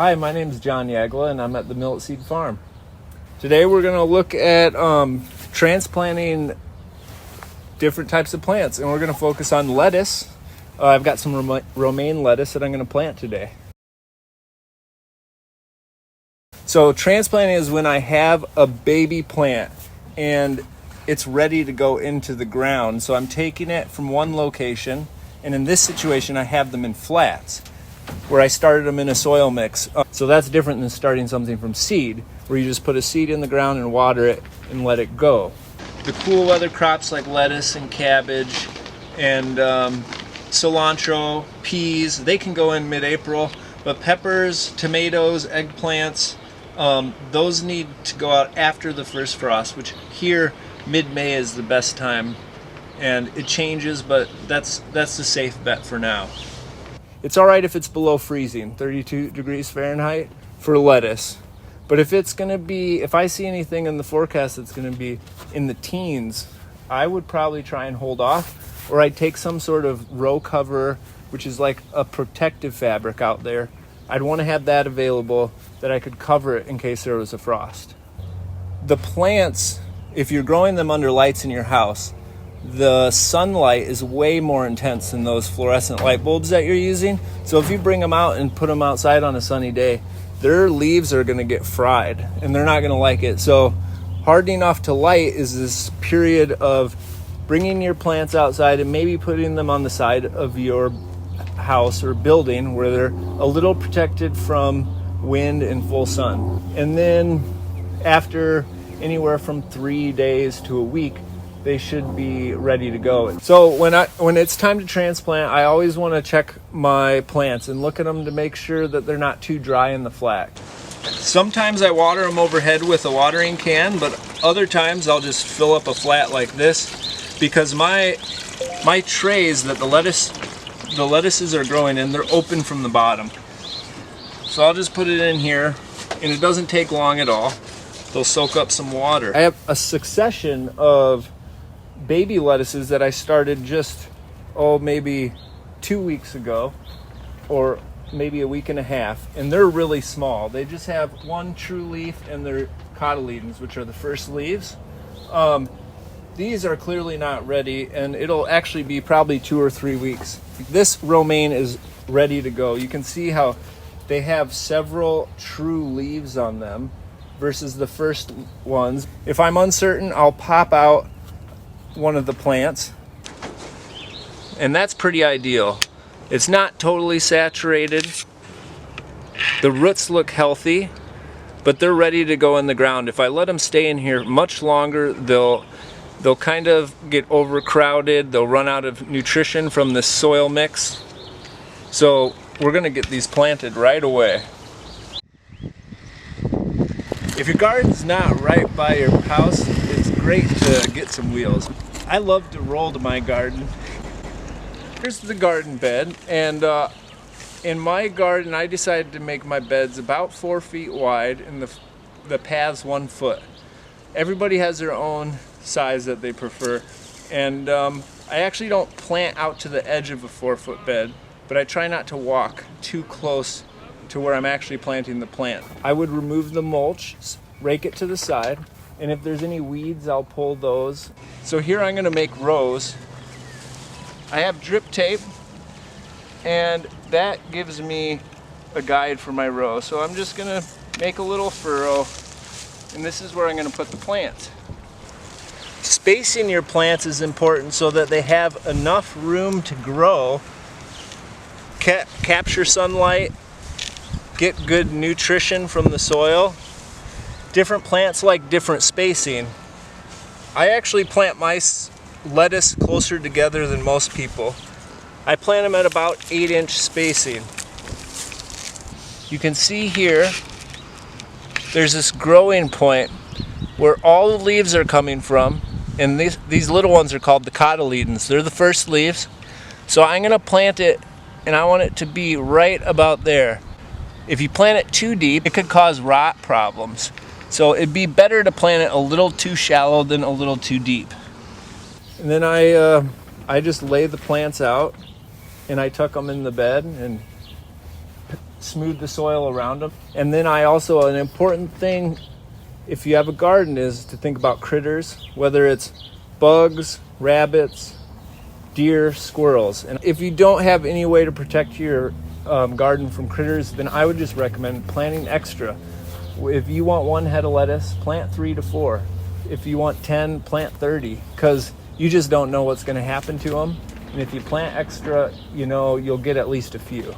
Hi, my name is Jon Yagla and I'm at the Millet Seed Farm. Today we're going to look at transplanting different types of plants, and we're going to focus on lettuce. I've got some romaine lettuce that I'm going to plant today. So transplanting is when I have a baby plant and it's ready to go into the ground. So I'm taking it from one location, and in this situation I have them in flats where I started them in a soil mix. So that's different than starting something from seed, where you just put a seed in the ground and water it and let it go. The cool weather crops like lettuce and cabbage and cilantro, peas, they can go in mid-April, but peppers, tomatoes, eggplants, those need to go out after the first frost, which here mid-May is the best time, and it changes, but that's the safe bet for now. It's all right if it's below freezing, 32 degrees Fahrenheit for lettuce. But if I see anything in the forecast that's going to be in the teens, I would probably try and hold off, or I'd take some sort of row cover, which is like a protective fabric out there. I'd want to have that available that I could cover it in case there was a frost. The plants, if you're growing them under lights in your house, the sunlight is way more intense than those fluorescent light bulbs that you're using. So if you bring them out and put them outside on a sunny day, their leaves are going to get fried and they're not going to like it. So hardening off to light is this period of bringing your plants outside and maybe putting them on the side of your house or building where they're a little protected from wind and full sun. And then after anywhere from 3 days to a week, they should be ready to go. So when it's time to transplant, I always want to check my plants and look at them to make sure that they're not too dry in the flat. Sometimes I water them overhead with a watering can, but other times I'll just fill up a flat like this, because my trays that the lettuces are growing in, they're open from the bottom. So I'll just put it in here, and it doesn't take long at all. They'll soak up some water. I have a succession of baby lettuces that I started just, maybe 2 weeks ago, or maybe a week and a half, and they're really small. They just have one true leaf and they're cotyledons, which are the first leaves. These are clearly not ready, and it'll actually be probably 2 or 3 weeks. This romaine is ready to go. You can see how they have several true leaves on them versus the first ones. If I'm uncertain, I'll pop out one of the plants, and that's pretty ideal. It's not totally saturated. The roots look healthy, but they're ready to go in the ground. If I let them stay in here much longer, they'll kind of get overcrowded. They'll run out of nutrition from this soil mix. So we're gonna get these planted right away. If your garden's not right by your house, it's great to get some wheels. I love to roll to my garden. Here's the garden bed, and in my garden I decided to make my beds about 4 feet wide and the paths 1 foot. Everybody has their own size that they prefer, and I actually don't plant out to the edge of a 4-foot bed, but I try not to walk too close to where I'm actually planting the plant. I would remove the mulch, rake it to the side, and if there's any weeds, I'll pull those. So here I'm gonna make rows. I have drip tape, and that gives me a guide for my row. So I'm just gonna make a little furrow, and this is where I'm gonna put the plants. Spacing your plants is important so that they have enough room to grow, capture sunlight, get good nutrition from the soil. Different plants like different spacing. I actually plant my lettuce closer together than most people. I plant them at about 8-inch spacing. You can see here, there's this growing point where all the leaves are coming from, and these little ones are called the cotyledons. They're the first leaves. So I'm gonna plant it, and I want it to be right about there. If you plant it too deep, it could cause rot problems. So it'd be better to plant it a little too shallow than a little too deep. And then I just lay the plants out, and I tuck them in the bed and smooth the soil around them. And then an important thing if you have a garden is to think about critters, whether it's bugs, rabbits, deer, squirrels. And if you don't have any way to protect your garden from critters, then I would just recommend planting extra. If you want 1 head of lettuce, plant 3 to 4. If you want 10, plant 30, because you just don't know what's going to happen to them. And if you plant extra, you'll get at least a few.